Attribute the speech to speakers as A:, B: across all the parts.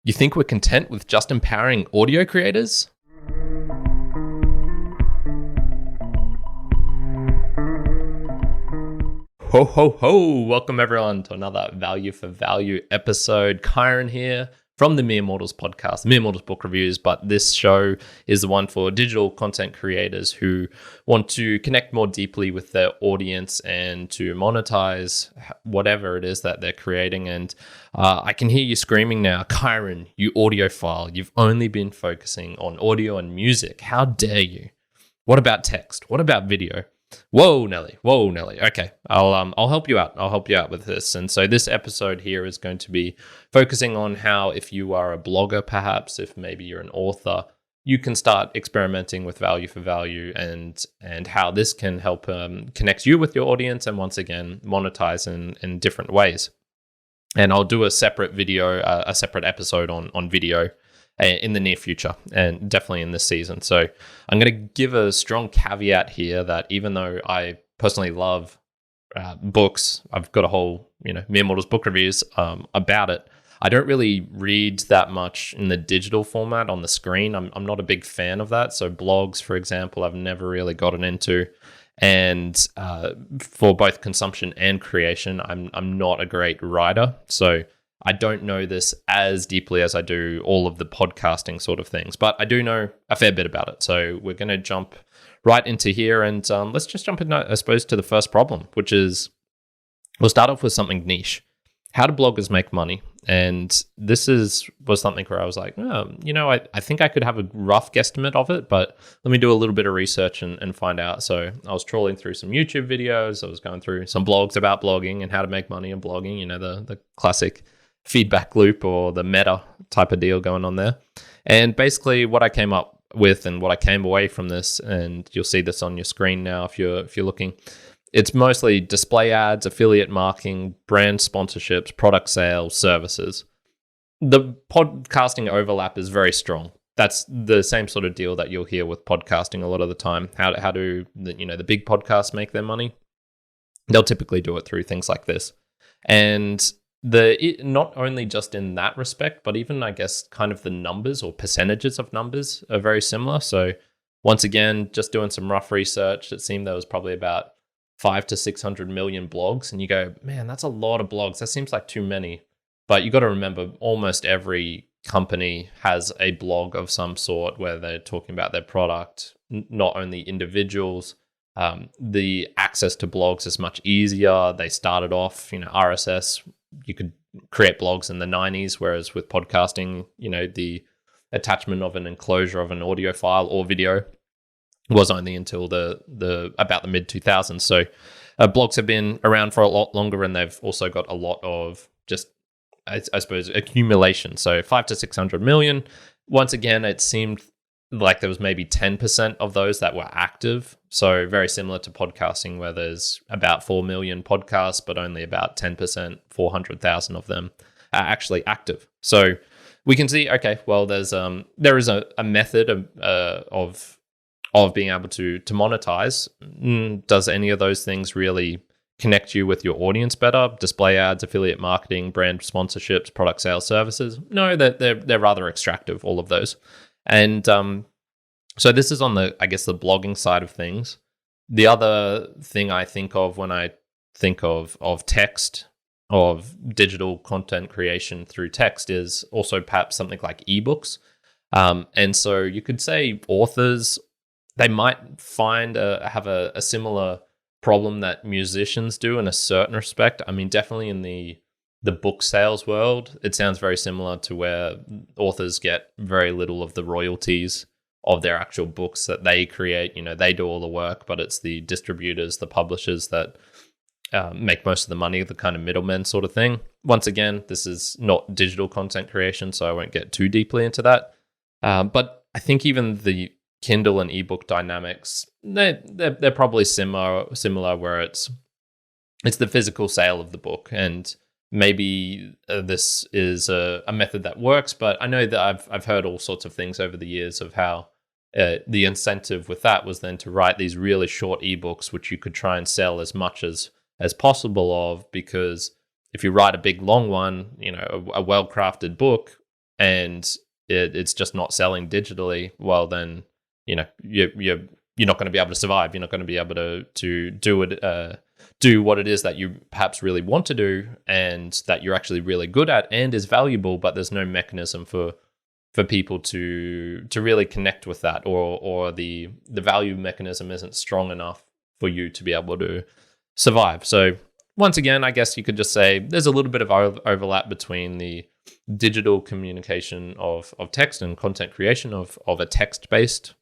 A: You think we're content with just empowering audio creators? Ho, ho, ho. Welcome everyone to another Value for Value episode. Kyrin here from the Mere Mortals podcast, Mere Mortals Book Reviews, but this show is the one for digital content creators who want to connect more deeply with their audience and to monetize whatever it is that they're creating. And I can hear you screaming now, Kyrin, you audiophile, you've only been focusing on audio and music. How dare you? What about text? What about video? Whoa, Nelly. Okay, I'll help you out. I'll help you out with this. And so this episode here is going to be focusing on how, if you are a blogger, perhaps, if maybe you're an author, you can start experimenting with value for value and how this can help connect you with your audience and once again monetize in different ways. And I'll do a separate video, a separate episode on video in the near future and definitely in this season. So I'm going to give a strong caveat here that even though I personally love books, I've got a whole, Mere Mortals book reviews about it. I don't really read that much in the digital format on the screen. I'm not a big fan of that. So blogs, for example, I've never really gotten into. And for both consumption and creation, I'm not a great writer. So I don't know this as deeply as I do all of the podcasting sort of things, but I do know a fair bit about it. So we're going to jump right into here and let's just jump in, I suppose, to the first problem, which is we'll start off with something niche. How do bloggers make money? And this was something where I was like, I think I could have a rough guesstimate of it, but let me do a little bit of research and find out. So I was trawling through some YouTube videos. I was going through some blogs about blogging and how to make money in blogging, the classic feedback loop or the meta type of deal going on there. And basically what I came up with and what I came away from this, and you'll see this on your screen now if you're looking, it's mostly display ads, affiliate marketing, brand sponsorships, product sales, services. The podcasting overlap is very strong. That's the same sort of deal that you'll hear with podcasting a lot of the time. How do the big podcasts make their money? They'll typically do it through things like this. And not only just in that respect, but even I guess kind of the numbers or percentages of numbers are very similar. So once again, just doing some rough research, it seemed there was probably about 500 to 600 million blogs. And you go, man, that's a lot of blogs. That seems like too many. But you got to remember, almost every company has a blog of some sort where they're talking about their product, not only individuals. The access to blogs is much easier. They started off, RSS. You could create blogs in the 90s, whereas with podcasting, the attachment of an enclosure of an audio file or video was only until about the mid 2000s. So blogs have been around for a lot longer, and they've also got a lot of just, I suppose, accumulation. So 500 to 600 million. Once again, it seemed like there was maybe 10% of those that were active. So very similar to podcasting, where there's about 4 million podcasts, but only about 10%, 400,000 of them are actually active. So we can see, okay, well, there is a method of being able to monetize. Does any of those things really connect you with your audience better? Display ads, affiliate marketing, brand sponsorships, product sales, services? No, they're rather extractive, all of those. And so this is on the blogging side of things. The other thing I think of when I think of text, of digital content creation through text, is also perhaps something like ebooks. And so you could say authors, they might have a similar problem that musicians do in a certain respect. I mean, definitely in the book sales world, it sounds very similar to where authors get very little of the royalties of their actual books that they create. They do all the work, but it's the distributors, the publishers that make most of the money, the kind of middlemen sort of thing. Once again, this is not digital content creation, so I won't get too deeply into that. But I think even the Kindle and ebook dynamics, they're probably similar where it's the physical sale of the book. And maybe this is a method that works, but I know that I've heard all sorts of things over the years of how the incentive with that was then to write these really short ebooks, which you could try and sell as much as possible of, because if you write a big long one, a well-crafted book, and it's just not selling digitally, well then, you're not going to be able to survive. You're not going to be able to do what it is that you perhaps really want to do and that you're actually really good at and is valuable, but there's no mechanism for people to really connect with that, or the value mechanism isn't strong enough for you to be able to survive. So once again, I guess you could just say there's a little bit of overlap between the digital communication of text and content creation of a text-based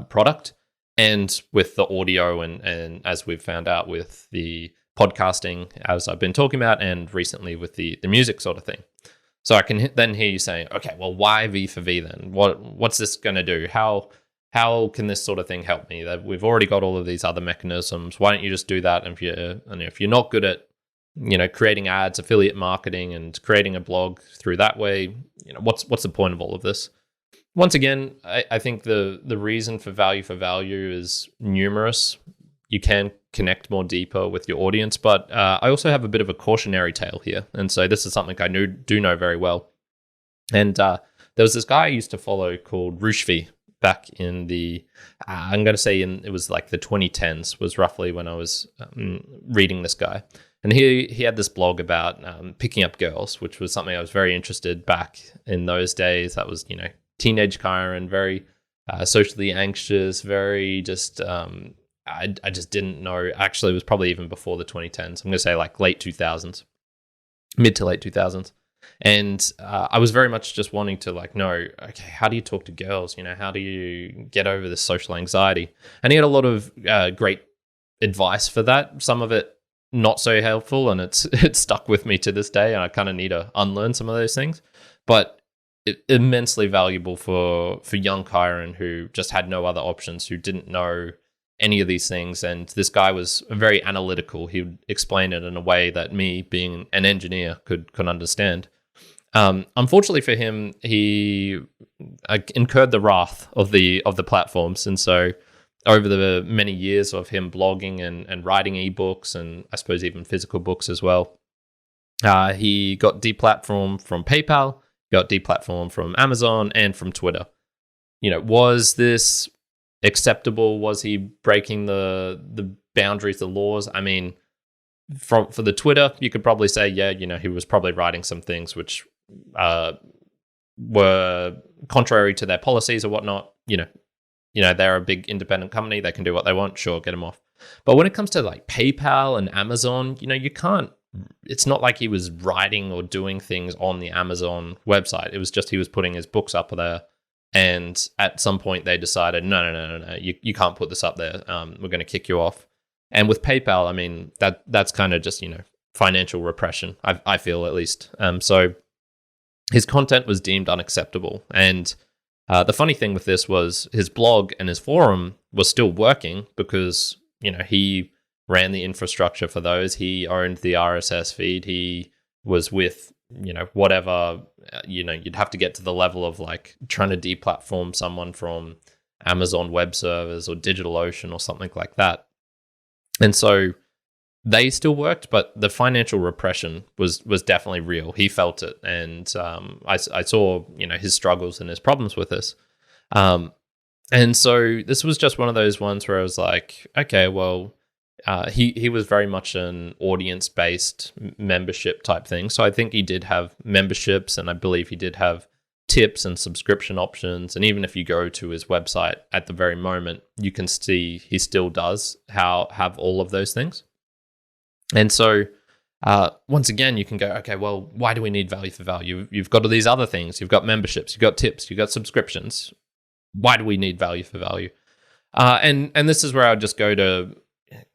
A: product, and with the audio and as we've found out with the podcasting, as I've been talking about, and recently with the music sort of thing. So I can then hear you saying, okay, well, why V for V then? What's this going to do? How can this sort of thing help me? We've already got all of these other mechanisms. Why don't you just do that? And if you're not good at creating ads, affiliate marketing, and creating a blog through that way, what's the point of all of this? Once again, I think the reason for value is numerous. You can connect more deeper with your audience, but I also have a bit of a cautionary tale here. And so this is something I do know very well. And there was this guy I used to follow called Rushvi back in the, I'm going to say it was like the 2010s was roughly when I was reading this guy. And he had this blog about picking up girls, which was something I was very interested back in those days. That was, teenage Kyrin, very socially anxious, very just, I just didn't know. Actually, it was probably even before the 2010s. I'm going to say like late 2000s, mid to late 2000s. And I was very much just wanting to know, okay, how do you talk to girls? How do you get over this social anxiety? And he had a lot of great advice for that. Some of it not so helpful, and it's stuck with me to this day. And I kind of need to unlearn some of those things. But immensely valuable for young Kyrin, who just had no other options, who didn't know any of these things. And this guy was very analytical. He would explain it in a way that me, being an engineer, could understand. Unfortunately for him, he incurred the wrath of the platforms. And so over the many years of him blogging and writing ebooks, and I suppose even physical books as well, he got deplatformed from PayPal, got deplatformed from Amazon, and from Twitter. Was this acceptable? Was he breaking the boundaries, the laws? I mean, for the Twitter, you could probably say, yeah, he was probably writing some things which were contrary to their policies or whatnot. They're a big independent company. They can do what they want. Sure, get them off. But when it comes to PayPal and Amazon, you can't. It's not like he was writing or doing things on the Amazon website. It was just he was putting his books up there. And at some point they decided, no, you can't put this up there. We're going to kick you off. And with PayPal, I mean, that's kind of just, financial repression, I feel at least. So his content was deemed unacceptable. And the funny thing with this was his blog and his forum was still working because, he ran the infrastructure for those. He owned the RSS feed. He was with, whatever, you'd have to get to the level of trying to deplatform someone from Amazon Web Servers or DigitalOcean or something like that. And so they still worked, but the financial repression was definitely real. He felt it. And I saw, his struggles and his problems with this. And so this was just one of those ones where I was like, okay, well, he was very much an audience-based membership type thing. So I think he did have memberships, and I believe he did have tips and subscription options. And even if you go to his website at the very moment, you can see he still does have all of those things. And so once again, you can go, okay, well, why do we need value for value? You've got all these other things. You've got memberships, you've got tips, you've got subscriptions. Why do we need value for value? And this is where I would just go to,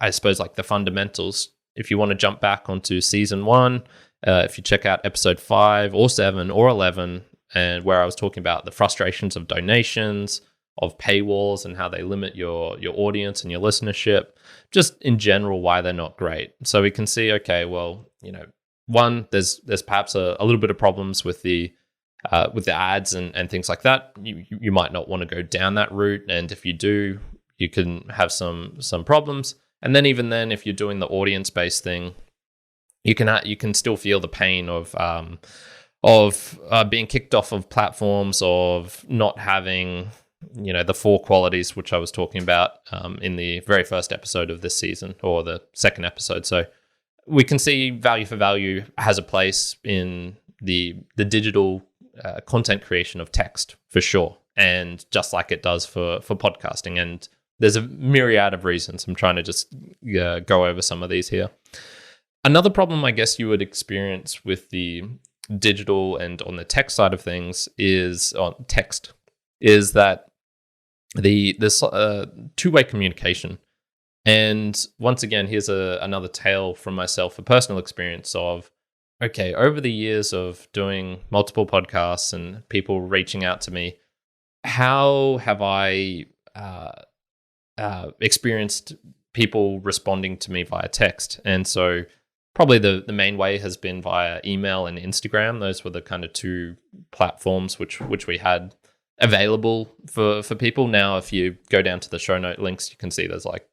A: I suppose, the fundamentals. If you want to jump back onto season 1, if you check out episode 5 or 7 or 11, and where I was talking about the frustrations of donations, of paywalls, and how they limit your audience and your listenership, just in general, why they're not great. So we can see, okay, well, one, there's perhaps a little bit of problems with the ads and things like that. You might not want to go down that route, and if you do, you can have some problems. And then even then, if you're doing the audience-based thing, you can still feel the pain of being kicked off of platforms, of not having, the 4 qualities which I was talking about in the very first episode of this season, or the second episode. So we can see value for value has a place in the digital content creation of text, for sure, and just like it does for podcasting. And there's a myriad of reasons. I'm trying to just go over some of these here. Another problem I guess you would experience with the digital and on the text side of things is that this two-way communication. And once again, here's another tale from myself, a personal experience of, okay, over the years of doing multiple podcasts and people reaching out to me, how have I experienced people responding to me via text? And so probably the main way has been via email and Instagram. Those were the kind of 2 platforms which we had available for people. Now, if you go down to the show note links, you can see there's like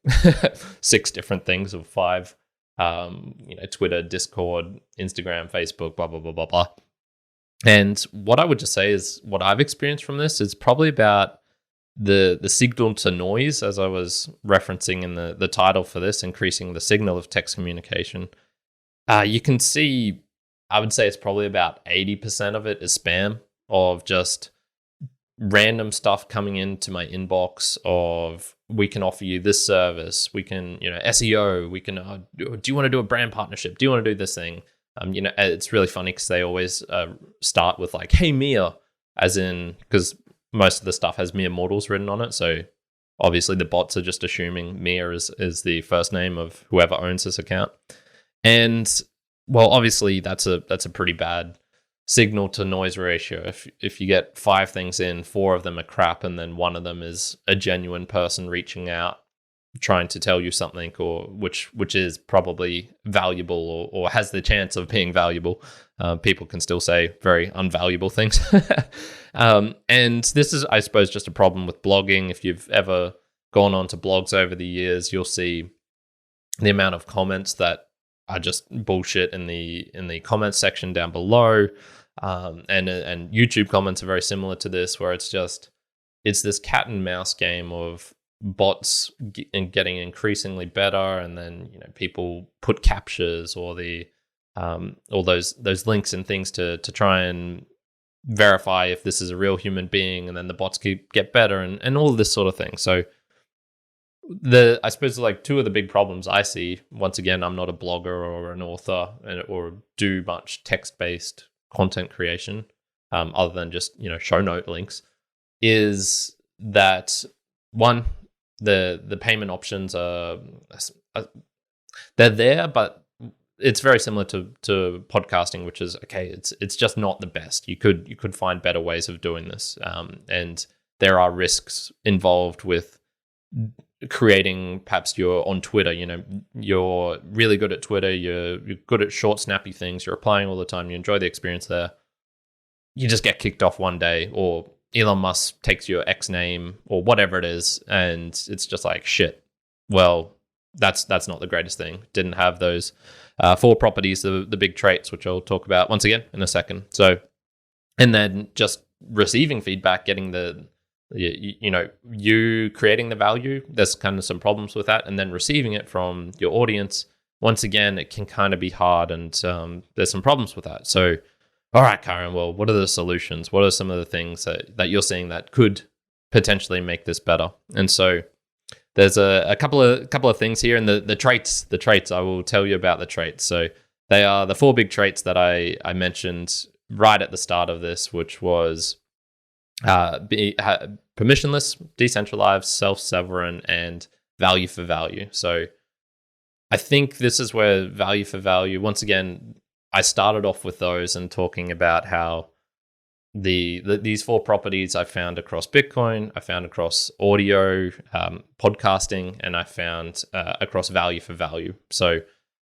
A: 6 different things, of 5, Twitter, Discord, Instagram, Facebook, blah, blah, blah, blah, blah. And what I would just say is what I've experienced from this is probably about the signal to noise, as I was referencing in the title for this, increasing the signal of text communication. You can see, I would say it's probably about 80% of it is spam, of just random stuff coming into my inbox of, we can offer you this service, we can, SEO, we can, do you want to do a brand partnership? Do you want to do this thing? It's really funny because they always start with like, hey, Mia, as in, because most of the stuff has Mere Mortals written on it. So obviously the bots are just assuming Mia is the first name of whoever owns this account. And well, obviously that's a pretty bad signal to noise ratio. If you get 5 things in, 4 of them are crap, and then 1 of them is a genuine person reaching out, trying to tell you something, or which is probably valuable or has the chance of being valuable. People can still say very unvaluable things. And this is, I suppose, just a problem with blogging. If you've ever gone on to blogs over the years, you'll see the amount of comments that are just bullshit in the comments section down below. And YouTube comments are very similar to this, where it's this cat and mouse game of bots getting increasingly better, and then people put captures or all those links and things to try and verify if this is a real human being, and then the bots get better and all of this sort of thing. So I suppose like 2 of the big problems I see, once again, I'm not a blogger or an author or do much text-based content creation other than just show note links, is that one, the payment options are they're there, but it's very similar to podcasting, which is okay. It's just not the best. You could find better ways of doing this, and there are risks involved with creating. Perhaps you're on Twitter. You're really good at Twitter. You're good at short, snappy things. You're applying all the time. You enjoy the experience there. You just get kicked off one day, or Elon Musk takes your X name or whatever it is, and it's just like shit. Well, that's not the greatest thing. Didn't have those 4 properties, the big traits, which I'll talk about once again in a second. So, and then just receiving feedback, getting you creating the value, there's kind of some problems with that, and then receiving it from your audience, once again, it can kind of be hard, and there's some problems with that. So, all right, Kyrin, well, what are the solutions? What are some of the things that you're seeing that could potentially make this better? And so there's a couple of things here, and the traits, I will tell you about the traits. So they are the 4 big traits that I mentioned right at the start of this, which was permissionless, decentralized, self-sovereign, and value for value. So I think this is where value for value, once again, I started off with those and talking about how these 4 properties I found across Bitcoin, I found across audio, podcasting, and I found across value for value. So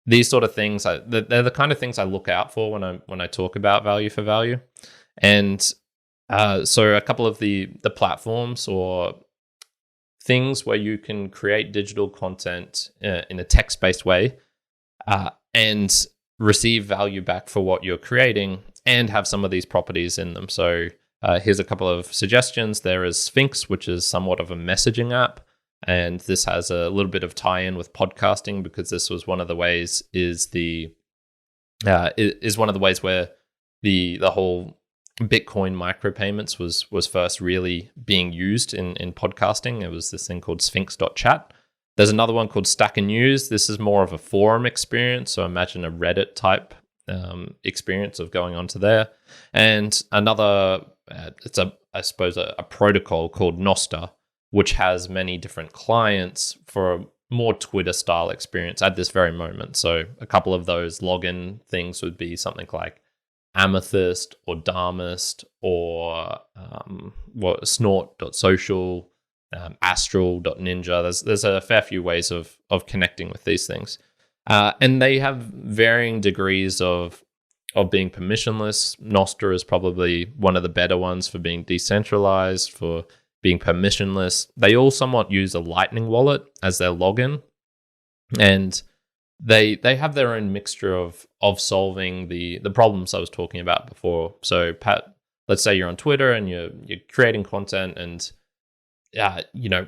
A: these sort of things, they're the kind of things I look out for when I talk about value for value. And so a couple of the platforms or things where you can create digital content in a text-based way and receive value back for what you're creating and have some of these properties in them. So here's a couple of suggestions. There is Sphinx, which is somewhat of a messaging app. And this has a little bit of tie-in with podcasting, because this was one of the ways is one of the ways where the whole Bitcoin micropayments was first really being used in podcasting. It was this thing called Sphinx.chat. There's another one called Stacker News. This is more of a forum experience. So imagine a Reddit type experience of going onto there. And another, it's I suppose a protocol called NOSTR, which has many different clients for a more Twitter style experience at this very moment. So a couple of those login things would be something like Amethyst or Dharmist or snort.social, astral.ninja. There's a fair few ways of connecting with these things. And they have varying degrees of being permissionless. Nostr is probably one of the better ones for being decentralized, for being permissionless. They all somewhat use a Lightning wallet as their login, and they have their own mixture of solving the problems I was talking about before. So let's say you're on Twitter and you're creating content, and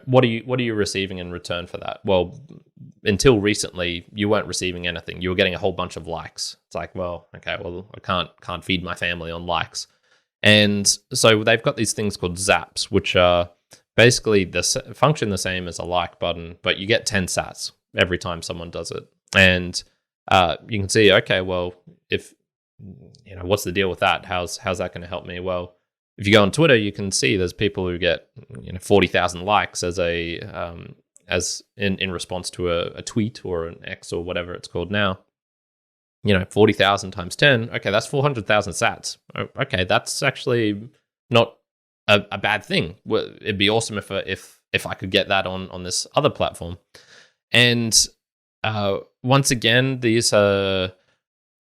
A: what are you receiving in return for that? Well, until recently, you weren't receiving anything. You were getting a whole bunch of likes. It's like, well, okay, well, I can't feed my family on likes. And so they've got these things called zaps, which are basically function the same as a like button, but you get 10 sats every time someone does it. And you can see, okay, well, if what's the deal with that? How's that going to help me? Well, if you go on Twitter, you can see there's people who get 40,000 likes as in response to a tweet or an X or whatever it's called now. 40,000 times 10. Okay, that's 400,000 sats. Okay, that's actually not a bad thing. It'd be awesome if I could get that on this other platform. And once again, these are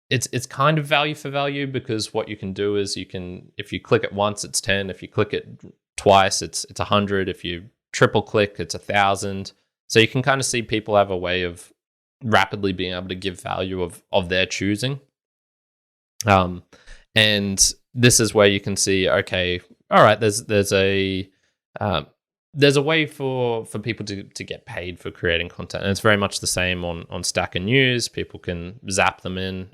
A: it's kind of value for value, because what you can do is if you click it once, it's 10. If you click it twice, it's 100. If you triple click, it's 1,000. So you can kind of see people have a way of rapidly being able to give value of their choosing. And this is where you can see, okay, all right, there's a way for people to get paid for creating content. And it's very much the same on Stacker News. People can zap them in.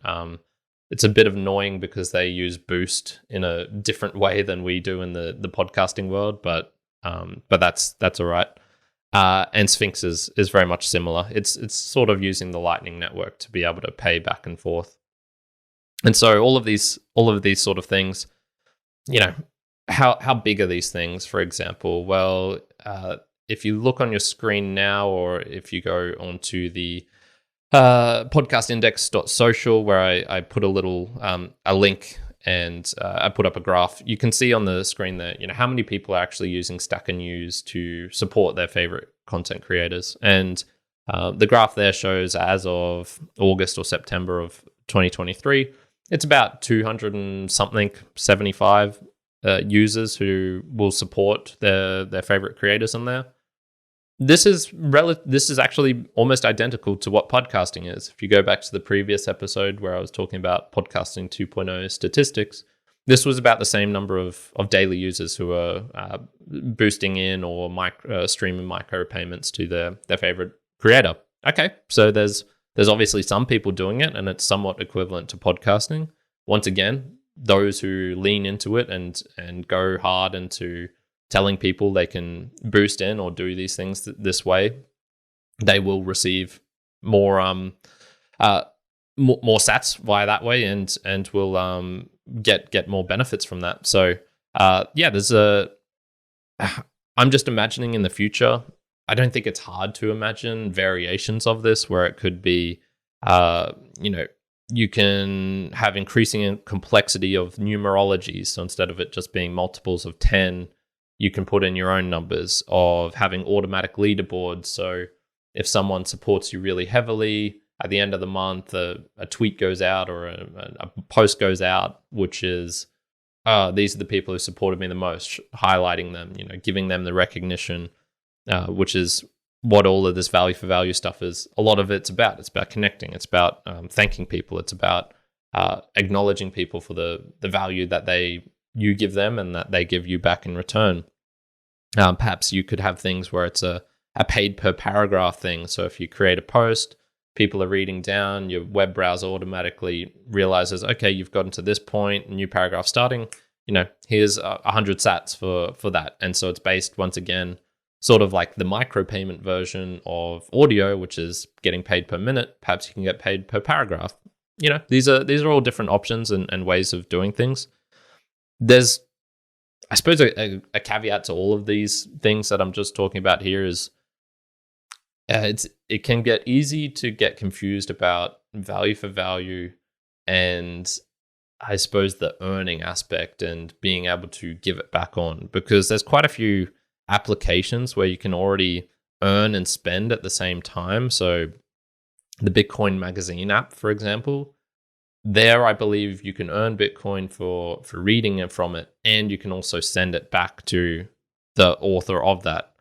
A: It's a bit of annoying because they use Boost in a different way than we do in the podcasting world, but that's all right. And Sphinx is very much similar. It's sort of using the Lightning Network to be able to pay back and forth. And so all of these sort of things, how big are these things? For example, well, if you look on your screen now, or if you go onto the podcastindex.social, where I put a little a link, and I put up a graph, you can see on the screen that how many people are actually using Stacker News to support their favorite content creators. And the graph there shows, as of August or September of 2023, it's about 200 and something, 75 users who will support their favorite creators on there. This is actually almost identical to what podcasting is. If you go back to the previous episode where I was talking about podcasting 2.0 statistics, this was about the same number of daily users who are boosting in or streaming micropayments to their favorite creator. Okay, so there's obviously some people doing it, and it's somewhat equivalent to podcasting. Once again, those who lean into it and go hard into telling people they can boost in or do these things this way, they will receive more sats via that way, and will get more benefits from that. So I'm just imagining in the future. I don't think it's hard to imagine variations of this where it could be, you can have increasing complexity of numerology. So instead of it just being multiples of 10, you can put in your own numbers, of having automatic leaderboards. So if someone supports you really heavily, at the end of the month, a tweet goes out or a post goes out, which is, these are the people who supported me the most, highlighting them, giving them the recognition, which is what all of this value for value stuff is. A lot of it's about connecting. It's about thanking people. It's about acknowledging people for the value that you give them and that they give you back in return. Perhaps you could have things where it's a paid per paragraph thing. So if you create a post, people are reading down, your web browser automatically realizes, okay, you've gotten to this point, new paragraph starting, here's 100 sats for that. And so it's based, once again, sort of like the micropayment version of audio, which is getting paid per minute. Perhaps you can get paid per paragraph. These are all different options and ways of doing things. There's, I suppose, a caveat to all of these things that I'm just talking about here is it can get easy to get confused about value for value and I suppose the earning aspect and being able to give it back on, because there's quite a few applications where you can already earn and spend at the same time. So the Bitcoin Magazine app, for example, there I believe you can earn Bitcoin for reading it from it, and you can also send it back to the author of that.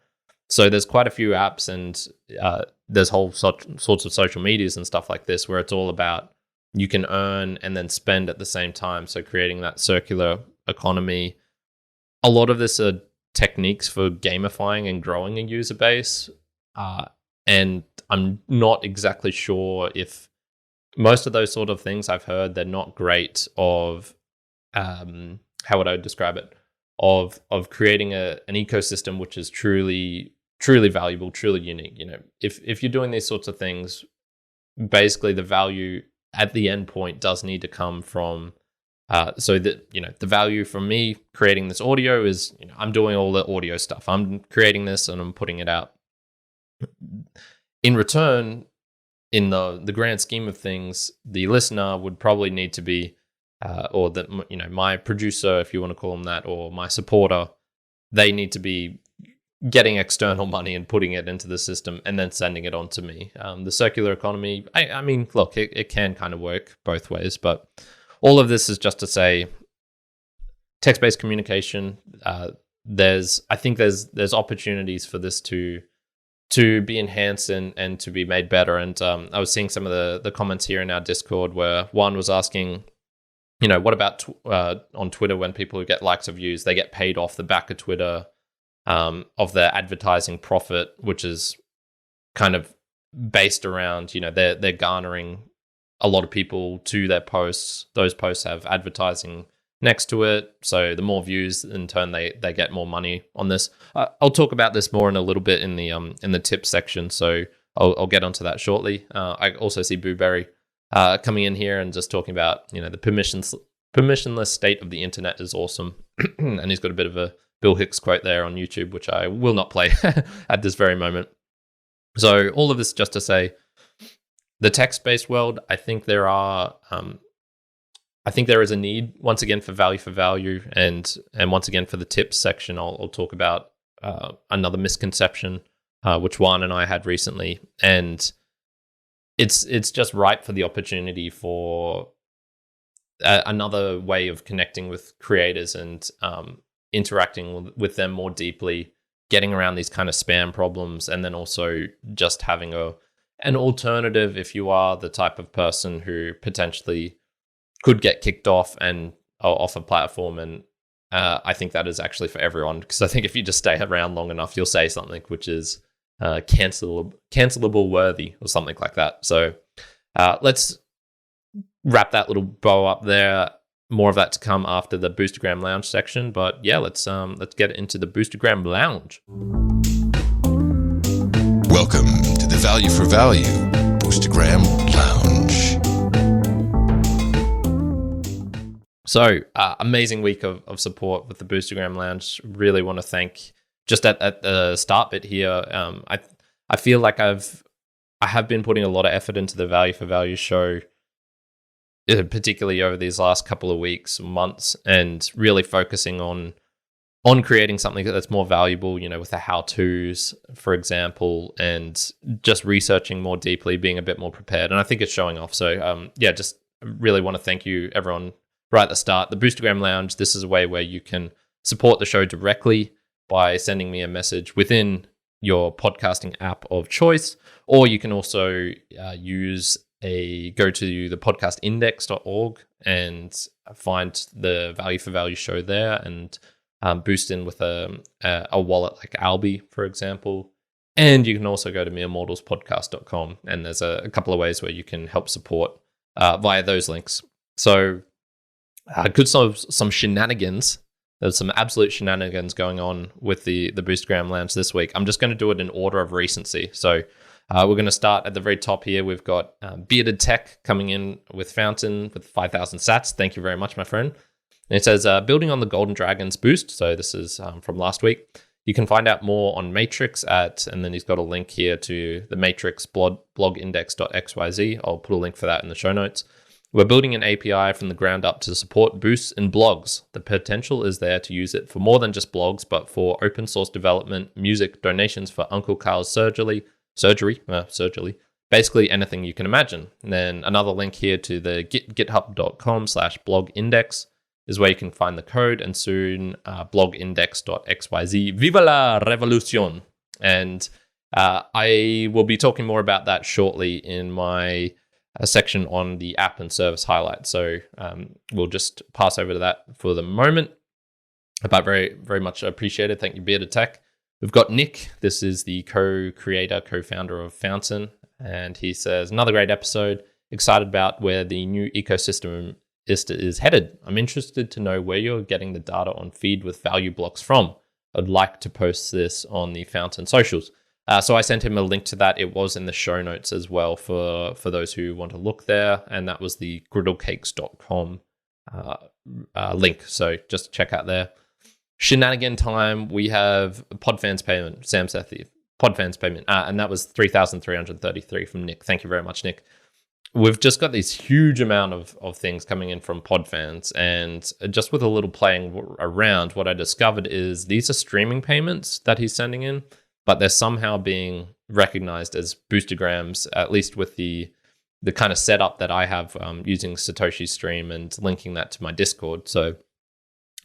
A: So there's quite a few apps, and there's whole sorts of social medias and stuff like this where it's all about you can earn and then spend at the same time. So creating that circular economy. A lot of this are techniques for gamifying and growing a user base. And I'm not exactly sure if most of those sort of things I've heard, they're not great of, how would I describe it? Of creating an ecosystem which is truly valuable, truly unique. If you're doing these sorts of things, basically the value at the end point does need to come from so that the value from me creating this audio is I'm doing all the audio stuff. I'm creating this and I'm putting it out. In return, in the grand scheme of things, the listener would probably need to be or that my producer, if you want to call them that, or my supporter, they need to be getting external money and putting it into the system and then sending it on to me. The circular economy, I mean, look, it can kind of work both ways, but all of this is just to say text-based communication. I think there's opportunities for this to be enhanced and to be made better. And I was seeing some of the comments here in our Discord where one was asking, what about on Twitter when people who get likes or views, they get paid off the back of Twitter of their advertising profit, which is kind of based around, they're garnering a lot of people to their posts. Those posts have advertising next to it. So the more views, in turn, they get more money on this. I'll talk about this more in a little bit in the tips section. So I'll get onto that shortly. I also see Booberry coming in here and just talking about, the permissionless state of the internet is awesome. And he's got a bit of a Bill Hicks quote there on YouTube, which I will not play at this very moment. So all of this just to say, the text-based world, I think there is a need once again for value, and once again for the tips section, I'll talk about another misconception which Juan and I had recently, and it's just ripe for the opportunity for another way of connecting with creators and interacting with them more deeply, getting around these kind of spam problems, and then also just having an alternative if you are the type of person who potentially could get kicked off and off a platform. And I think that is actually for everyone, because I think if you just stay around long enough, you'll say something which is cancelable worthy or something like that. So let's wrap that little bow up there. More of that to come after the Boostergram Lounge section. But yeah, let's get into the Boostergram Lounge.
B: Welcome to the Value for Value Boostergram Lounge.
A: So, amazing week of support with the Boostergram Lounge. Really want to thank, just at the start bit here, I feel like I have been putting a lot of effort into the Value for Value show, particularly over these last couple of weeks, months, and really focusing on creating something that's more valuable, with the how-tos, for example, and just researching more deeply, being a bit more prepared. And I think it's showing off. So, just really want to thank you, everyone, right at the start. The Boostergram Lounge, this is a way where you can support the show directly by sending me a message within your podcasting app of choice, or you can also go to the podcastindex.org and find the Value for Value show there, and boost in with a wallet like Albi, for example. And you can also go to meremortalspodcast.com, and there's a couple of ways where you can help support via those links. So some shenanigans. There's some absolute shenanigans going on with the Boostagram Lounge this week. I'm just going to do it in order of recency. So we're going to start at the very top here. We've got Bearded Tech coming in with Fountain with 5,000 sats. Thank you very much, my friend. And it says, building on the Golden Dragons boost. So this is from last week. You can find out more on Matrix and then he's got a link here to the Matrix blogindex.xyz. I'll put a link for that in the show notes. We're building an API from the ground up to support boosts in blogs. The potential is there to use it for more than just blogs, but for open source development, music, donations for Uncle Carl's surgery, basically anything you can imagine. And then another link here to the github.com/blogindex is where you can find the code, and soon blogindex.xyz. Viva la revolution! And I will be talking more about that shortly in my section on the app and service highlights. So we'll just pass over to that for the moment, but very, very much appreciated. Thank you, Bearded Tech. We've got Nick. This is the co-founder of Fountain, and he says, another great episode. Excited about where the new ecosystem is headed. I'm interested to know where you're getting the data on feed with value blocks from. I'd like to post this on the Fountain socials. So I sent him a link to that. It was in the show notes as well for those who want to look there. And that was the griddlecakes.com link. So just check out there. Shenanigan time. We have Podfans payment. Sam Sethi. Podfans payment. And that was 3,333 from Nick. Thank you very much, Nick. We've just got this huge amount of things coming in from Podfans. And just with a little playing around, what I discovered is these are streaming payments that he's sending in, but they're somehow being recognized as boostergrams, at least with the kind of setup that I have using Satoshi Stream and linking that to my Discord. So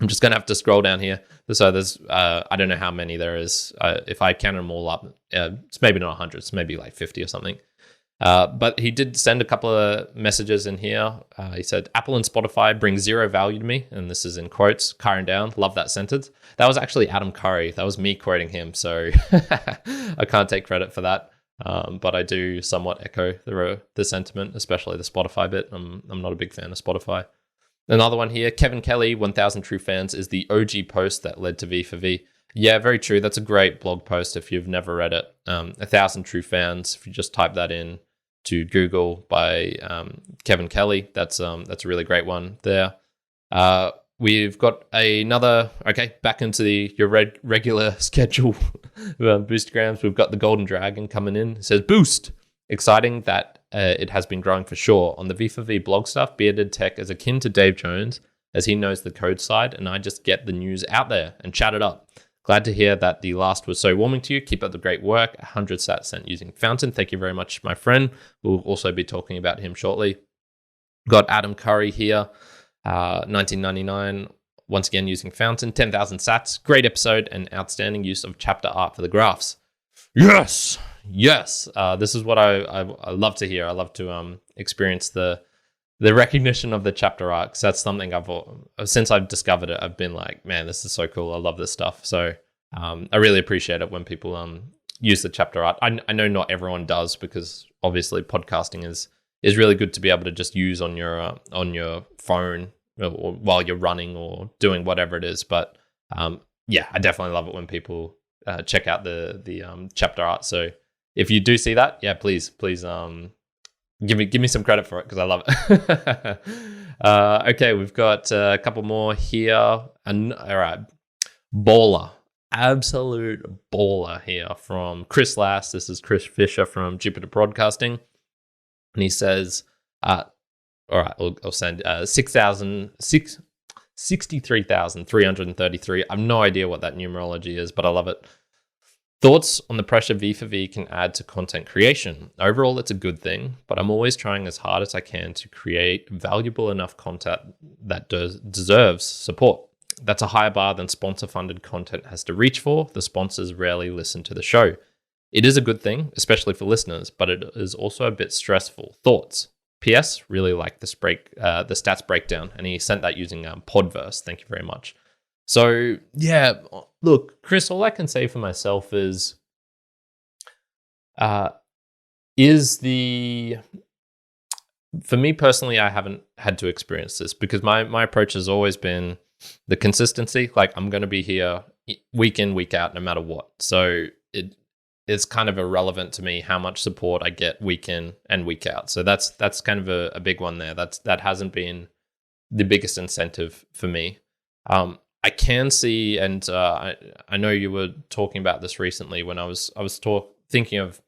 A: I'm just going to have to scroll down here. So there's, I don't know how many there is. If I count them all up, it's maybe not 100, it's maybe like 50 or something. But he did send a couple of messages in here. He said, Apple and Spotify bring zero value to me. And this is in quotes, Kyrin down. Love that sentence. That was actually Adam Curry. That was me quoting him. So I can't take credit for that. But I do somewhat echo the sentiment, especially the Spotify bit. I'm not a big fan of Spotify. Another one here, Kevin Kelly, 1,000 True Fans, is the OG post that led to V for V. Yeah, very true. That's a great blog post if you've never read it. 1,000 True Fans, if you just type that in to Google by Kevin Kelly, that's a really great one there. We've got another, back into your regular schedule Boostergrams. We've got the Golden Dragon coming in. It says, boost! Exciting that it has been growing for sure. On the V4V blog stuff, Bearded Tech is akin to Dave Jones, as he knows the code side, and I just get the news out there and chat it up. Glad to hear that the last was so warming to you. Keep up the great work. 100 sats sent using Fountain. Thank you very much, my friend. We'll also be talking about him shortly. Got Adam Curry here, 1999, once again using Fountain. 10,000 sats. Great episode and outstanding use of chapter art for the graphs. Yes! This is what I love to hear. I love to experience the recognition of the chapter arcs. That's something since I've discovered it, I've been like, man, this is so cool. I love this stuff. So I really appreciate it when people use the chapter art. I know not everyone does, because obviously podcasting is really good to be able to just use on your phone or while you're running or doing whatever it is. But yeah, I definitely love it when people check out the chapter art. So if you do see that, yeah, please give me some credit for it, because I love it. Okay, we've got a couple more here. All right, baller, absolute baller here from Chris Lass. This is Chris Fisher from Jupiter Broadcasting, and he says, all right, I'll send 63,333. I have no idea what that numerology is, but I love it. Thoughts on the pressure V4V can add to content creation. Overall, it's a good thing, but I'm always trying as hard as I can to create valuable enough content that deserves support. That's a higher bar than sponsor-funded content has to reach for. The sponsors rarely listen to the show. it is a good thing, especially for listeners, but it is also a bit stressful. Thoughts? PS, really like the stats breakdown, and he sent that using Podverse. Thank you very much. So yeah, look, Chris, all I can say for myself is for me personally, I haven't had to experience this because my approach has always been the consistency. Like, I'm going to be here week in, week out, no matter what. So it's kind of irrelevant to me how much support I get week in and week out. So that's kind of a big one there. That hasn't been the biggest incentive for me. I can see, and I know you were talking about this recently when I was thinking of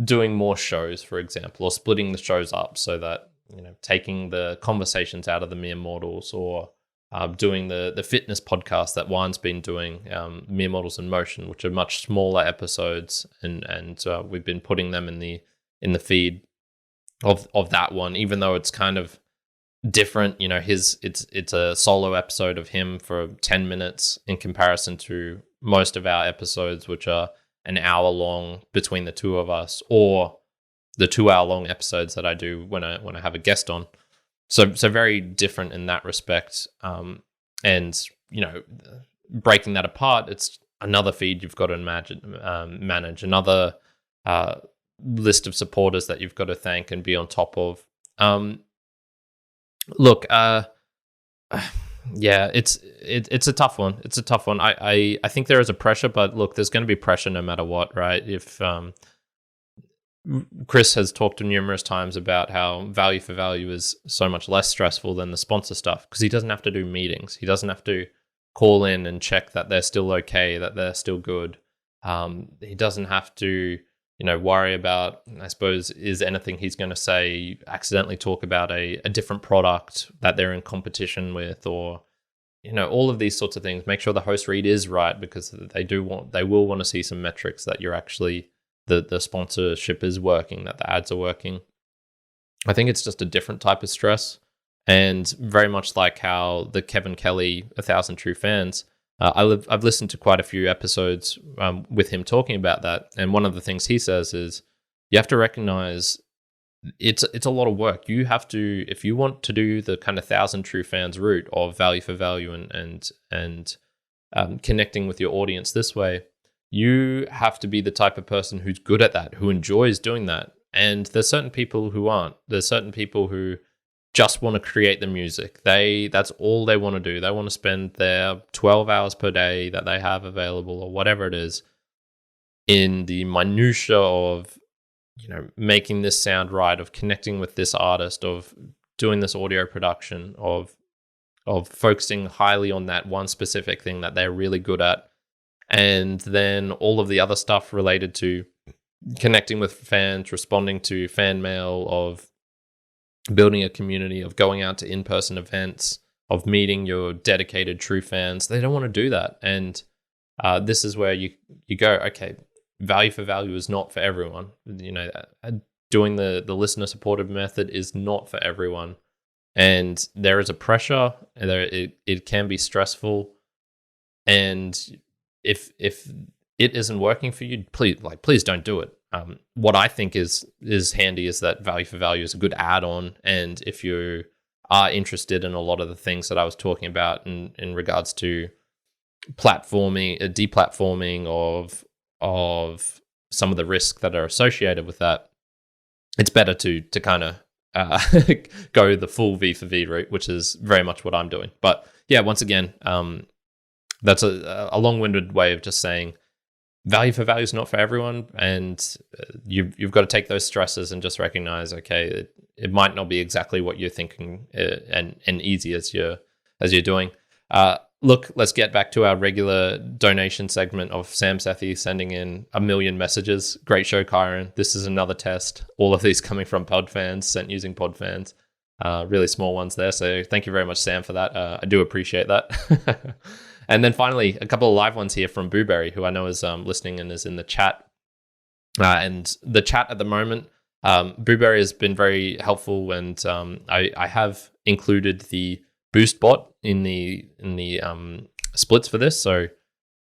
A: doing more shows, for example, or splitting the shows up so that, taking the conversations out of the Mere Mortals, or doing the fitness podcast that Juan's been doing, Mere Models in Motion, which are much smaller episodes, and we've been putting them in the feed of that one, even though it's kind of different. It's a solo episode of him for 10 minutes in comparison to most of our episodes, which are an hour long between the two of us, or the 2-hour long episodes that I do when I have a guest on. So very different in that respect. And breaking that apart, it's another feed you've got to manage, another list of supporters that you've got to thank and be on top of. Look, yeah, it's a tough one. It's a tough one. I think there is a pressure, but look, there's going to be pressure no matter what, right? If Chris has talked numerous times about how value for value is so much less stressful than the sponsor stuff because he doesn't have to do meetings. He doesn't have to call in and check that they're still okay, that they're still good. He doesn't have to, worry about, I suppose, is anything he's going to say accidentally talk about a different product that they're in competition with, or, all of these sorts of things. Make sure the host read is right, because they will want to see some metrics that you're actually, the sponsorship is working, that the ads are working. I think it's just a different type of stress, and very much like how the Kevin Kelly 1,000 True Fans, I've listened to quite a few episodes with him talking about that, and one of the things he says is you have to recognize it's a lot of work. You have to, if you want to do the kind of 1,000 True Fans route of value for value and connecting with your audience this way, you have to be the type of person who's good at that, who enjoys doing that. And there's certain people who aren't. There's certain people who just want to create the music. That's all they want to do. They want to spend their 12 hours per day that they have available, or whatever it is, in the minutia of, making this sound right, of connecting with this artist, of doing this audio production, of focusing highly on that one specific thing that they're really good at. And then all of the other stuff related to connecting with fans, responding to fan mail, of building a community, of going out to in-person events, of meeting your dedicated true fans. They don't want to do that. And this is where you go, okay, value for value is not for everyone. Doing the listener supported method is not for everyone. And there is a pressure, and it can be stressful. And if it isn't working for you, please don't do it. What I think is handy is that value for value is a good add-on, and if you are interested in a lot of the things that I was talking about in regards to deplatforming of some of the risks that are associated with that, it's better to kind of go the full V for V route, which is very much what I'm doing. But yeah, once again, that's a long-winded way of just saying value for value is not for everyone, and you've got to take those stresses and just recognize, okay, it might not be exactly what you're thinking and easy as you're doing. Look, let's get back to our regular donation segment of Sam Sethi sending in 1 million messages. Great show, Kyrin. This is another test. All of these coming from pod fans, sent using pod fans. Really small ones there. So thank you very much, Sam, for that. I do appreciate that. And then finally, a couple of live ones here from Booberry, who I know is listening and is in the chat. And the chat at the moment, Booberry has been very helpful, and I have included the boost bot in the splits for this. So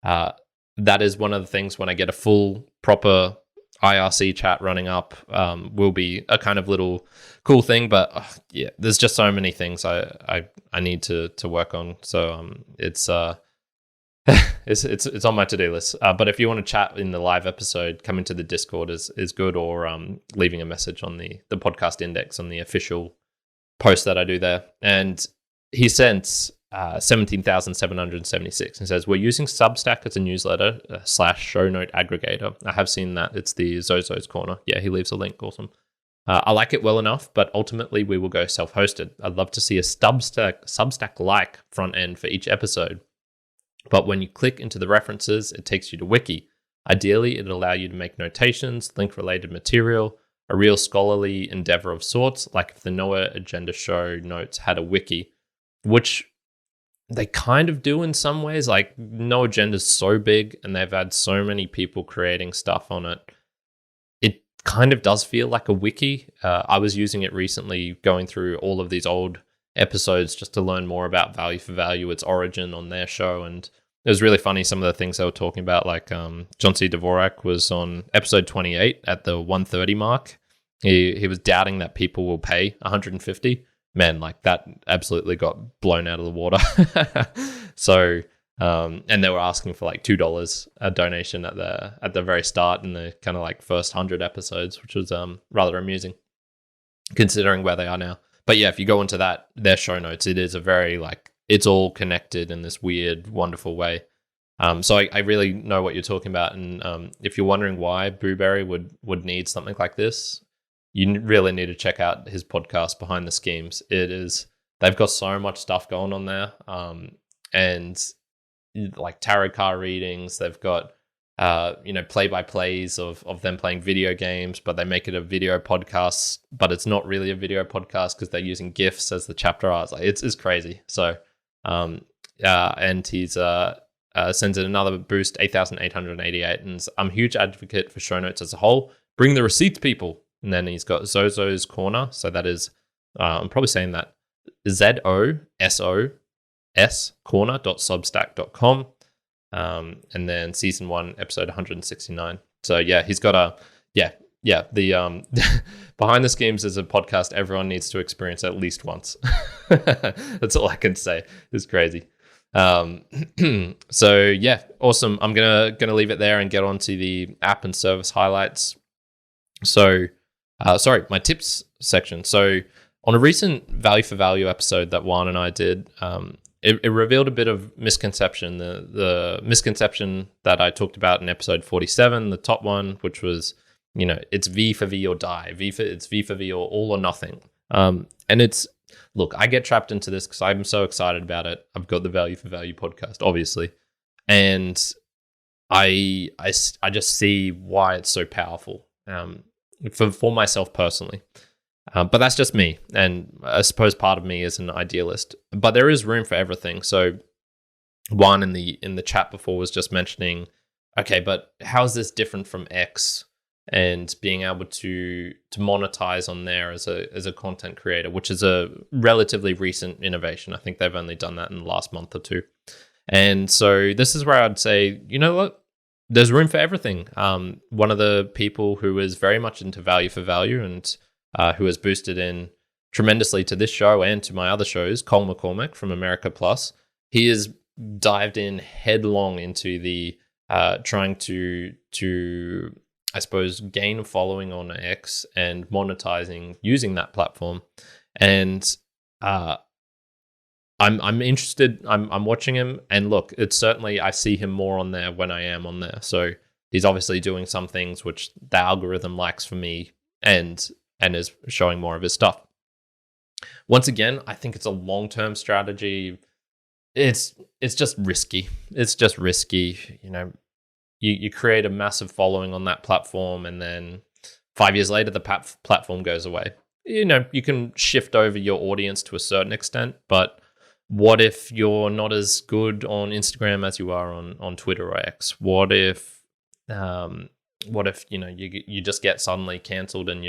A: that is one of the things when I get a full proper IRC chat running up will be a kind of little cool thing. But yeah, there's just so many things I need to work on. So it's it's on my to-do list. But if you want to chat in the live episode, coming to the Discord is good, or leaving a message on the podcast index on the official post that I do there. And he sent 17,776 and says, we're using Substack as a newsletter / show note aggregator. I have seen that. It's the Zozo's Corner. Yeah, he leaves a link. Awesome. I like it well enough, but ultimately we will go self-hosted. I'd love to see a Substack-like front end for each episode. But when you click into the references, it takes you to Wiki. Ideally, it'll allow you to make notations, link-related material, a real scholarly endeavor of sorts, like if the Noah Agenda Show notes had a wiki, which they kind of do in some ways. Like, No Agenda's so big and they've had so many people creating stuff on it. It kind of does feel like a wiki. I was using it recently, going through all of these old episodes just to learn more about Value for Value, its origin on their show. And it was really funny, some of the things they were talking about, like John C. Dvorak was on episode 28 at the 130 mark. He was doubting that people will pay 150. Man, like that absolutely got blown out of the water. So, and they were asking for like $2 a donation at the very start in the kind of like first 100 episodes, which was rather amusing considering where they are now. But yeah, if you go into their show notes, it is a very like, it's all connected in this weird, wonderful way. So I really know what you're talking about. And if you're wondering why Booberry would need something like this, you really need to check out his podcast, Behind the Schemes. They've got so much stuff going on there. And like tarot card readings, they've got, play-by-plays of them playing video games, but they make it a video podcast, but it's not really a video podcast because they're using GIFs as the chapter art. Like, it's crazy. So, and he's sends it another boost, 8,888. And I'm a huge advocate for show notes as a whole. Bring the receipts, people. And then he's got Zozo's Corner. So that is, I'm probably saying that, ZOSOS corner.substack.com. And then season 1, episode 169. So yeah, he's got the Behind the Schemes is a podcast everyone needs to experience at least once. That's all I can say. It's crazy. So yeah, awesome. I'm gonna leave it there and get on to the app and service highlights. So my tips section. So on a recent Value for Value episode that Juan and I did, it revealed a bit of misconception. The misconception that I talked about in episode 47, the top one, which was, it's V for V or die. It's V for V or all or nothing. And it's, look, I get trapped into this because I'm so excited about it. I've got the Value for Value podcast, obviously. And I just see why it's so powerful for myself personally. But that's just me. And I suppose part of me is an idealist. But there is room for everything. So Juan in the chat before was just mentioning, okay, but how is this different from X and being able to monetize on there as a content creator, which is a relatively recent innovation. I think they've only done that in the last month or two. And so this is where I'd say, you know what? There's room for everything. One of the people who is very much into Value for Value and who has boosted in tremendously to this show and to my other shows, Cole McCormick from America Plus, he has dived in headlong into the trying to I suppose gain a following on X and monetizing using that platform. And I'm interested. I'm watching him, and look, it's certainly I see him more on there when I am on there. So he's obviously doing some things which the algorithm likes for me, and is showing more of his stuff. Once again, I think it's a long-term strategy. It's just risky. It's just risky. You create a massive following on that platform, and then 5 years later, the platform goes away. You can shift over your audience to a certain extent, but what if you're not as good on Instagram as you are on Twitter or X? What if you just get suddenly cancelled and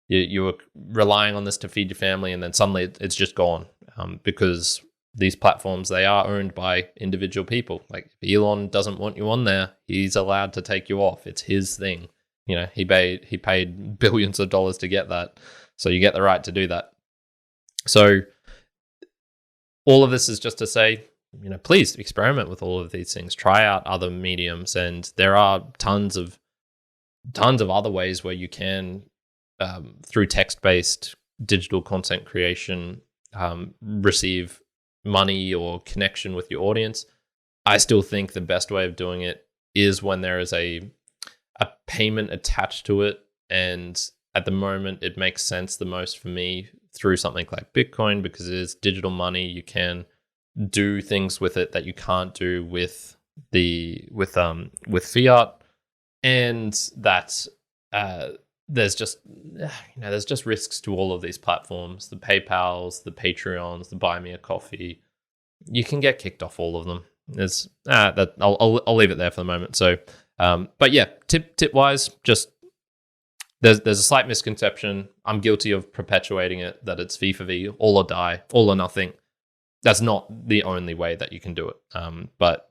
A: you're relying on this to feed your family, and then suddenly it's just gone because these platforms, they are owned by individual people. Like if Elon doesn't want you on there, he's allowed to take you off. It's his thing. he paid billions of dollars to get that. So you get the right to do that. So all of this is just to say, please experiment with all of these things. Try out other mediums, and there are tons of other ways where you can, through text-based digital content creation, receive money or connection with your audience. I still think the best way of doing it is when there is a payment attached to it, and at the moment it makes sense the most for me through something like Bitcoin, because it is digital money. You can do things with it that you can't do with fiat, and that there's just risks to all of these platforms, the PayPals, the Patreons, the Buy Me a Coffee. You can get kicked off all of them. I'll leave it there for the moment. So, but yeah, tip wise, just there's a slight misconception. I'm guilty of perpetuating it, that it's V for V, all or die, all or nothing. That's not the only way that you can do it. But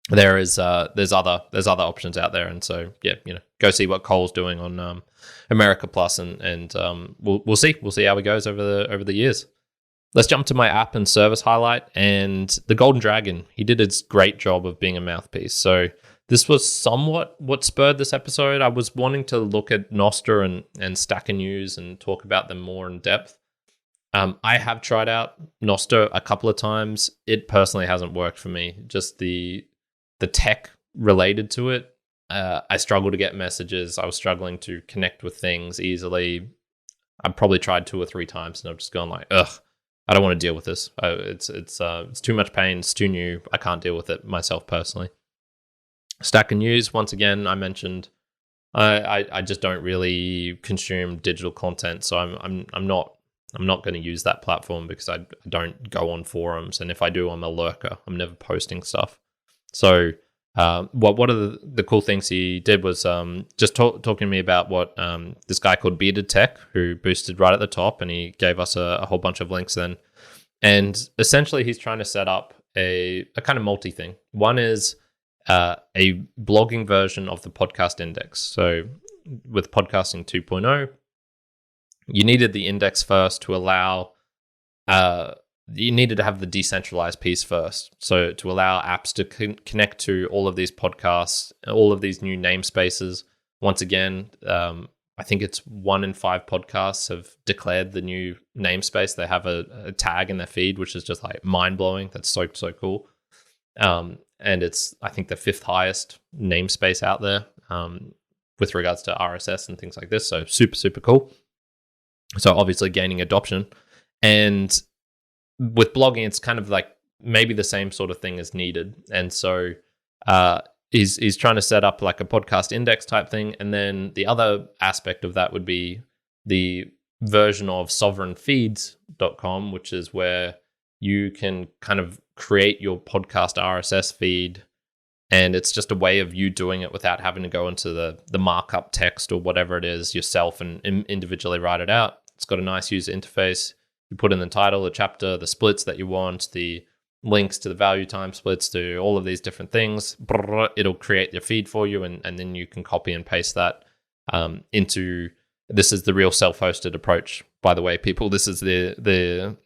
A: there's other options out there, and so yeah, go see what Cole's doing on America Plus, and we'll see how it goes over the years. Let's jump to my app and service highlight, and the Golden Dragon. He did his great job of being a mouthpiece. So this was somewhat what spurred this episode. I was wanting to look at NOSTR and Stacker News and talk about them more in depth. I have tried out NOSTR a couple of times. It personally hasn't worked for me. Just the tech related to it. I struggle to get messages. I was struggling to connect with things easily. I probably tried 2 or 3 times, and I've just gone like, ugh, I don't want to deal with this. It's too much pain. It's too new. I can't deal with it myself personally. Stacker News, once again, I mentioned, I just don't really consume digital content, so I'm not going to use that platform because I don't go on forums, and if I do, I'm a lurker. I'm never posting stuff. So what are the cool things he did was just talking to me about what this guy called Bearded Tech, who boosted right at the top, and he gave us a whole bunch of links then. And essentially, he's trying to set up a kind of multi thing. One is a blogging version of the podcast index. So with podcasting 2.0, you needed the index first to allow, you needed to have the decentralized piece first. So to allow apps to connect to all of these podcasts, all of these new namespaces. Once again, I think it's 1 in 5 podcasts have declared the new namespace. They have a tag in their feed, which is just like mind blowing. That's so cool. And it's, I think, the 5th highest namespace out there with regards to RSS and things like this. So super cool. So obviously gaining adoption. And with blogging, it's kind of like maybe the same sort of thing is needed. And so he's trying to set up like a podcast index type thing. And then the other aspect of that would be the version of sovereignfeeds.com, which is where you can kind of create your podcast RSS feed, and it's just a way of you doing it without having to go into the markup text or whatever it is yourself and individually write it out. It's got a nice user interface. You put in the title, the chapter, the splits that you want, the links to the value time splits, to all of these different things. It'll create your feed for you, and then you can copy and paste that into. This is the real self-hosted approach, by the way, people. This is the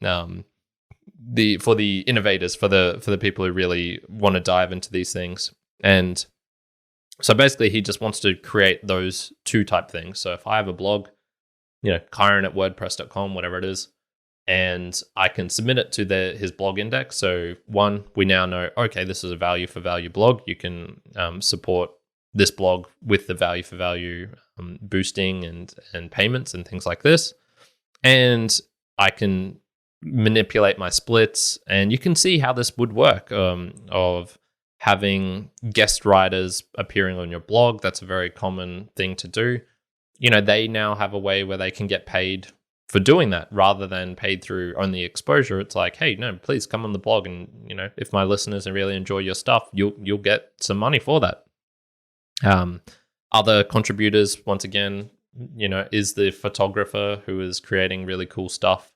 A: for the innovators, for the people who really want to dive into these things. And so basically he just wants to create those 2 type things. So if I have a blog, Kyrin at wordpress.com, whatever it is, and I can submit it to his blog index. So 1, we now know, okay, this is a value for value blog. You can support this blog with the value for value boosting and payments and things like this. And I can manipulate my splits, and you can see how this would work of having guest writers appearing on your blog. That's a very common thing to do. They now have a way where they can get paid for doing that rather than paid through only exposure. It's like, hey, no, please come on the blog, and if my listeners really enjoy your stuff, you'll get some money for that. Other contributors, once again, is the photographer who is creating really cool stuff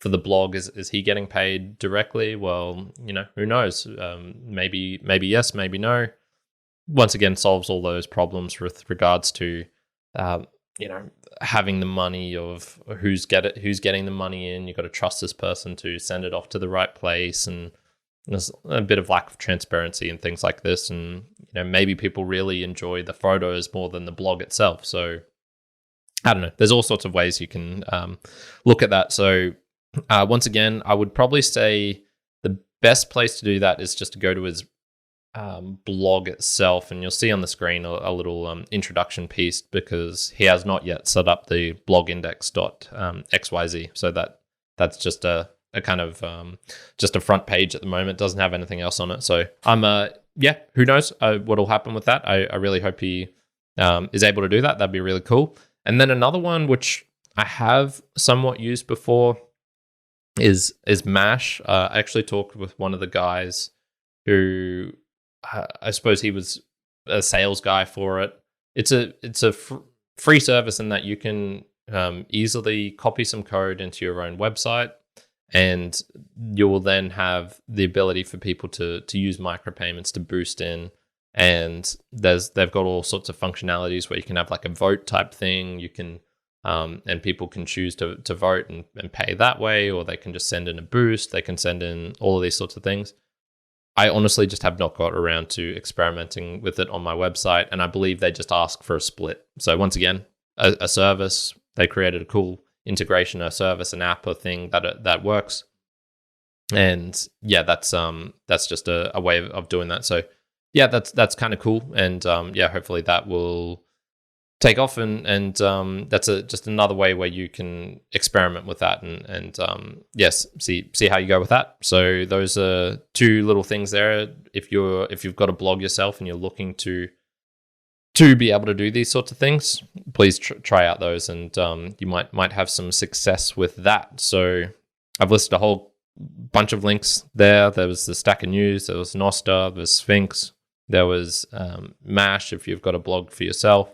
A: for the blog. Is he getting paid directly? Well, who knows? Maybe yes, maybe no. Once again, solves all those problems with regards to having the money of who's getting the money in. You've got to trust this person to send it off to the right place, and there's a bit of lack of transparency and things like this. And maybe people really enjoy the photos more than the blog itself. So I don't know. There's all sorts of ways you can look at that. So once again, I would probably say the best place to do that is just to go to his blog itself, and you'll see on the screen a little introduction piece, because he has not yet set up the blog index.xyz. So that's just a kind of just a front page at the moment. Doesn't have anything else on it. So who knows what'll happen with that. I really hope he is able to do that. That'd be really cool. And then another one which I have somewhat used before is Mash. I actually talked with one of the guys who I suppose he was a sales guy for it. It's a free service in that you can easily copy some code into your own website, and you will then have the ability for people to use micropayments to boost in. And they've got all sorts of functionalities where you can have like a vote type thing. You can and people can choose to vote and pay that way, or they can just send in a boost. They can send in all of these sorts of things. I honestly just have not got around to experimenting with it on my website, and I believe they just ask for a split. So once again, a service, they created a cool integration, a service, an app, a thing that works. And yeah, that's just a way of doing that. So yeah, that's kind of cool, and hopefully that will take off, and that's just another way where you can experiment with that, and yes, see how you go with that. So those are two little things there. If you've got a blog yourself and you're looking to be able to do these sorts of things, please try out those, and you might have some success with that. So I've listed a whole bunch of links there. There was the Stacker News, there was NOSTR, there was Sphinx, there was Mash if you've got a blog for yourself.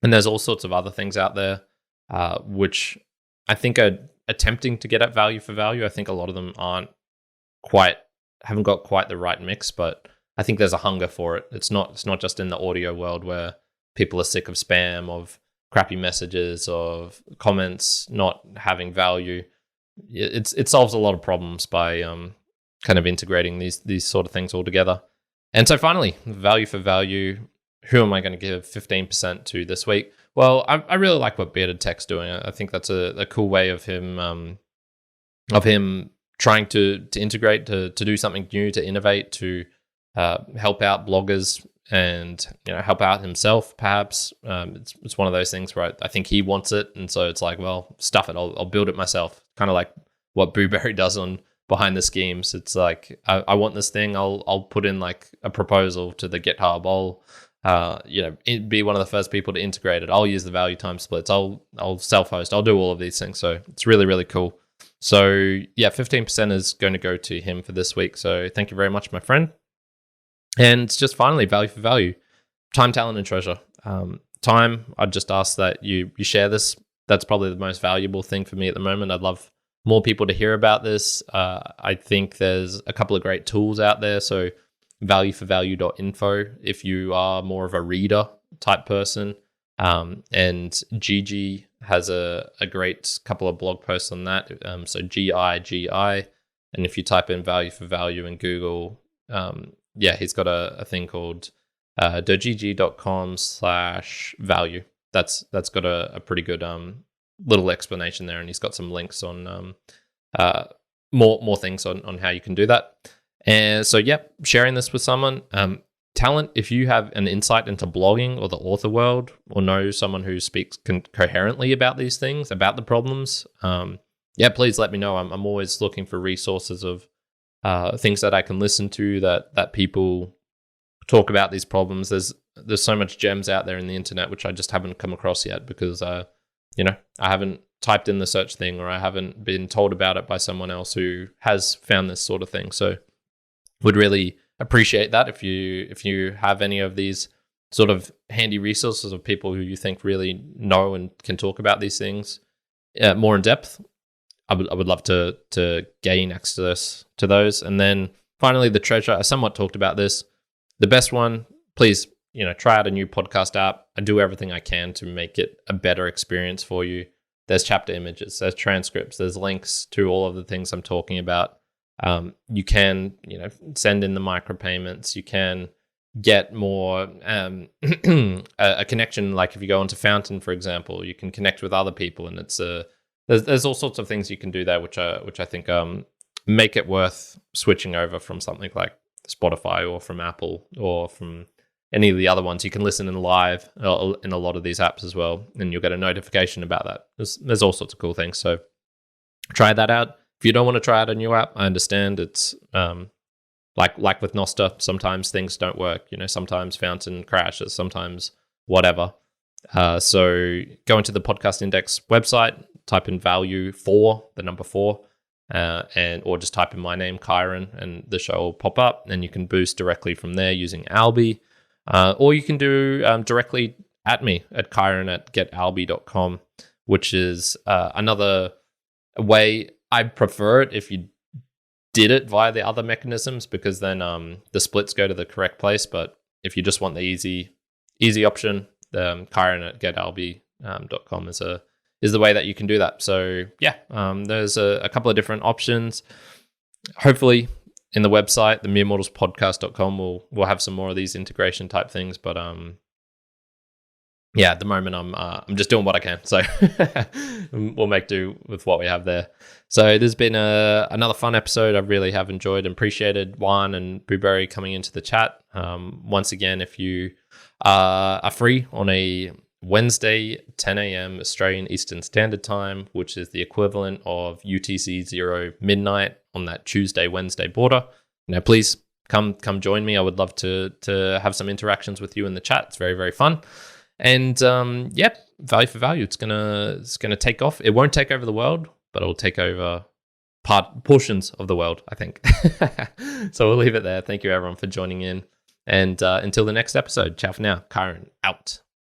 A: And there's all sorts of other things out there, which I think are attempting to get at value for value. I think a lot of them haven't got quite the right mix, but I think there's a hunger for it. It's not just in the audio world where people are sick of spam, of crappy messages, of comments not having value. It solves a lot of problems by kind of integrating these sort of things all together. And so finally, value for value. Who am I going to give 15% to this week? Well, I really like what Bearded Tech's doing. I think that's a cool way of him trying to integrate, to do something new, to innovate, to help out bloggers, and help out himself. Perhaps it's one of those things where I think he wants it, and so it's like, well, stuff it. I'll build it myself. Kind of like what Booberry does on Behind the Schemes. It's like I want this thing. I'll put in like a proposal to the GitHub. I'll be one of the first people to integrate it. I'll use the value time splits. I'll self-host. I'll do all of these things. So it's really, really cool. So yeah, 15% is going to go to him for this week. So thank you very much, my friend. And just finally, value for value, time, talent, and treasure. Time, I'd just ask that you share this. That's probably the most valuable thing for me at the moment. I'd love more people to hear about this. I think there's a couple of great tools out there. So valueforvalue.info if you are more of a reader type person. And Gigi has a great couple of blog posts on that. So GIGI. And if you type in value for value in Google, he's got a thing called dogigi.com/value. That's got a pretty good little explanation there, and he's got some links on more things on how you can do that. And so, sharing this with someone. Talent, if you have an insight into blogging or the author world, or know someone who speaks coherently about these things, about the problems, please let me know. I'm always looking for resources of things that I can listen to that people talk about these problems. There's so much gems out there in the internet which I just haven't come across yet because I haven't typed in the search thing, or I haven't been told about it by someone else who has found this sort of thing. So would really appreciate that if you have any of these sort of handy resources of people who you think really know and can talk about these things more in depth. I would love to gain access to those. And then finally, the treasure. I somewhat talked about this. The best one, please try out a new podcast app. I do everything I can to make it a better experience for you. There's chapter images, there's transcripts, there's links to all of the things I'm talking about. You can, send in the micropayments. You can get more a connection. Like if you go onto Fountain, for example, you can connect with other people, and it's there's all sorts of things you can do there, which I think make it worth switching over from something like Spotify or from Apple or from any of the other ones. You can listen in live in a lot of these apps as well, and you'll get a notification about that. There's all sorts of cool things. So try that out. If you don't want to try out a new app, I understand. It's like with NOSTR, sometimes things don't work. Sometimes Fountain crashes, sometimes whatever. So go into the Podcast Index website, type in value 4, the number 4, or just type in my name, Kyrin, and the show will pop up, and you can boost directly from there using Albi. Or you can do directly at me at Kyrin@getalbi.com, which is another way. I prefer it if you did it via the other mechanisms, because then the splits go to the correct place. But if you just want the easy option, Kyrin@getalbi.com is the way that you can do that. So yeah, there's a couple of different options. Hopefully, in the website, the meremortalspodcast.com, we'll have some more of these integration type things. But at the moment I'm just doing what I can. So we'll make do with what we have there. So there's been another fun episode. I really have enjoyed and appreciated Juan and Blueberry coming into the chat. Once again, if you are free on a Wednesday, 10 a.m. Australian Eastern Standard Time, which is the equivalent of UTC 0 midnight on that Tuesday-Wednesday border, please come join me. I would love to have some interactions with you in the chat. It's very, very fun. And value for value. It's gonna take off. It won't take over the world, but it'll take over portions of the world, I think. So we'll leave it there. Thank you everyone for joining in. And until the next episode, ciao for now. Kyrin out.